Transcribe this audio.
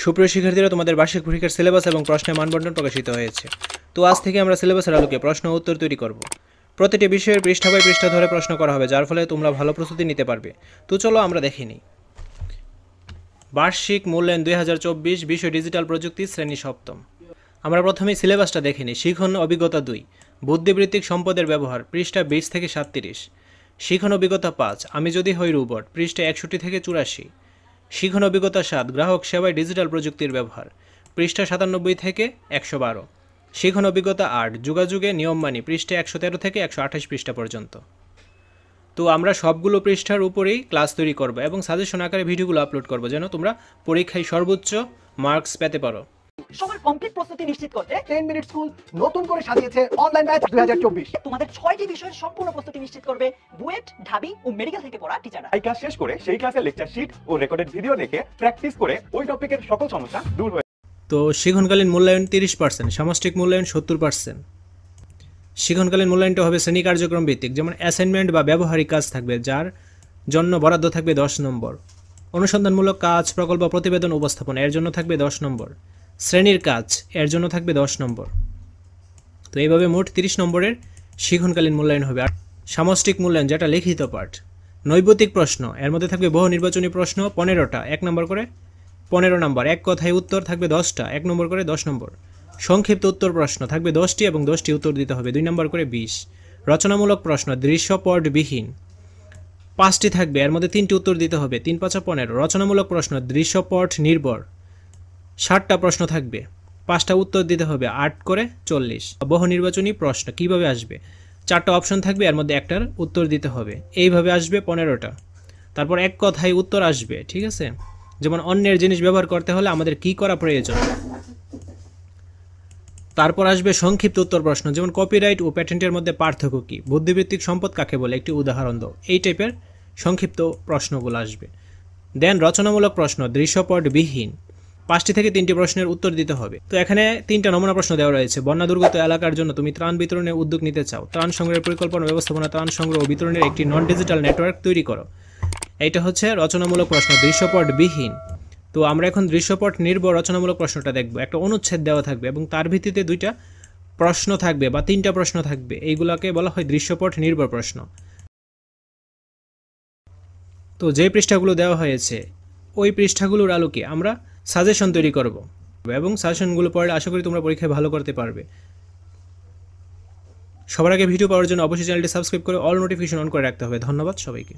সুপ্রিয় শিক্ষার্থীরা, তোমাদের বার্ষিক পরীক্ষার সিলেবাস এবং প্রশ্নের মানবন্টন প্রকাশিত হয়েছে। তো আজ থেকে আমরা সিলেবাসের আলোকে প্রশ্ন ও উত্তর তৈরি করব। প্রতিটি বিষয়ের পৃষ্ঠা বাই পৃষ্ঠা ধরে প্রশ্ন করা হবে, যার ফলে তোমরা ভালো প্রস্তুতি নিতে পারবে। তো চলো আমরা দেখে নিই। বার্ষিক মূল্যায়ন 2024, বিষয় ডিজিটাল প্রযুক্তি, শ্রেণী সপ্তম। আমরা প্রথমেই সিলেবাসটা দেখে নিই। শিখন অভিজ্ঞতা 2, বুদ্ধিবৃত্তিক সম্পদের ব্যবহার, পৃষ্ঠা 20 থেকে 37। শিখন অভিজ্ঞতা 5, আমি যদি হই রোবট, পৃষ্ঠা 61 থেকে 84। শিখন অভিজ্ঞতা 7, গ্রাহক সেবায় ডিজিটাল প্রযুক্তির ব্যবহার, পৃষ্ঠা 97 থেকে 112। শিখন অভিজ্ঞতা 8, যোগাযোগে নিয়ম মানি, পৃষ্ঠা 113 থেকে 128 পৃষ্ঠা পর্যন্ত। তো আমরা সবগুলো পৃষ্ঠার উপরেই ক্লাস তৈরি করব এবং সাজেশন আকারে ভিডিওগুলো আপলোড করব, যেন তোমরা পরীক্ষায় সর্বোচ্চ মার্কস পেতে পারো। সবার কমপ্লিট প্রস্তুতি নিশ্চিত করতে 10 মিনিট স্কুল নতুন করে সাজিয়েছে অনলাইন ব্যাচ 2024। তোমাদের 6টি বিষয়ের সম্পূর্ণ প্রস্তুতি নিশ্চিত করবে বুয়েট, ঢাবি ও মেডিকেল থেকে পড়া টিচাররা। এই ক্লাস শেষ করে সেই ক্লাসের লেকচার শিট ও রেকর্ডেড ভিডিও দেখে প্র্যাকটিস করে ওই টপিকের সকল সমস্যা দূর হয়ে। তো শিখনকালীন মূল্যায়ন 30%, সামষ্টিক মূল্যায়ন 70%। শিখনকালীন মূল্যায়নটা হবে শ্রেণী কার্যক্রম ভিত্তিক, যেমন অ্যাসাইনমেন্ট বা ব্যবহারিক কাজ থাকবে, যার জন্য বরাদ্দ থাকবে 10 নম্বর। অনুসন্ধানমূলক কাজ, প্রকল্প, প্রতিবেদন উপস্থাপন, এর জন্য থাকবে 10 নম্বর। শ্রেণীর কাজ, এর জন্য থাকবে 10 নম্বর। তো এইভাবে মোট 30 নম্বরের শিখনকালীন মূল্যায়ন হবে। আর সামষ্টিক মূল্যায়ন, যেটা লিখিত পাঠ, নৈবতিক প্রশ্ন, এর মধ্যে থাকবে বহু নির্বাচনী প্রশ্ন 15টা, 1 নম্বর করে 15 নম্বর। এক কথায় উত্তর থাকবে 10টা, 1 নম্বর করে 10 নম্বর। সংক্ষিপ্ত উত্তর প্রশ্ন থাকবে 10টি এবং 10টি উত্তর দিতে হবে, 2 নম্বর করে 20। রচনামূলক প্রশ্ন দৃশ্যপটবিহীন 5টি থাকবে, এর মধ্যে 3টি উত্তর দিতে হবে, 3 5 15। রচনামূলক প্রশ্ন দৃশ্যপট নির্ভর 60টা প্রশ্ন থাকবে, 5টা উত্তর দিতে হবে, 8 করে 40। বহু নির্বাচনী প্রশ্ন কিভাবে আসবে, 4টা অপশন থাকবে, এর মধ্যে একটার উত্তর দিতে হবে, এইভাবে আসবে 15টা। তারপর এক কথায় উত্তর আসবে, ঠিক আছে, যেমন অন্যের জিনিস ব্যবহার করতে হলে আমাদের কি করা প্রয়োজন। তারপর আসবে সংক্ষিপ্ত উত্তর প্রশ্ন, যেমন কপিরাইট ও প্যাটেন্টের মধ্যে পার্থক্য কী, বুদ্ধিবৃত্তিক সম্পদ কাকে বলে, একটি উদাহরণ দাও, এই টাইপের সংক্ষিপ্ত প্রশ্নগুলো আসবে। দেন রচনামূলক প্রশ্ন দৃশ্যপটবিহীন 5টি থেকে 3টি প্রশ্নের উত্তর দিতে হবে। তো এখানে 3টা নমুনা প্রশ্ন দেওয়া রয়েছে। বন্যা দুর্গত এলাকার জন্য তুমি ত্রাণ বিতরণের উদ্যোগ নিতে চাও, ত্রাণ সংগ্রহের পরিকল্পনা, ব্যবস্থাপনা, ত্রাণ সংগ্রহ ও বিতরণের একটি নন ডিজিটাল নেটওয়ার্ক তৈরি করো। এইটা হচ্ছে রচনামূলক প্রশ্ন দৃশ্যপটবিহীন। তো আমরা এখন দৃশ্যপট নির্ভর রচনামূলক প্রশ্নটা দেখব। একটা অনুচ্ছেদ দেওয়া থাকবে এবং তার ভিত্তিতে 2টা প্রশ্ন থাকবে বা 3টা প্রশ্ন থাকবে, এইগুলোকে বলা হয় দৃশ্যপট নির্ভর প্রশ্ন। তো যে পৃষ্ঠাগুলো দেওয়া হয়েছে ওই পৃষ্ঠাগুলোর আলোকে আমরা সাজেশন তৈরি করব এবং সাজেশনগুলো পড়লে আশা করি তোমরা পরীক্ষায় ভালো করতে পারবে। সবার আগে ভিডিও পাওয়ার জন্য অবশ্যই চ্যানেলটি সাবস্ক্রাইব করে অল নোটিফিকেশন অন করে রাখতে হবে। ধন্যবাদ সবাইকে।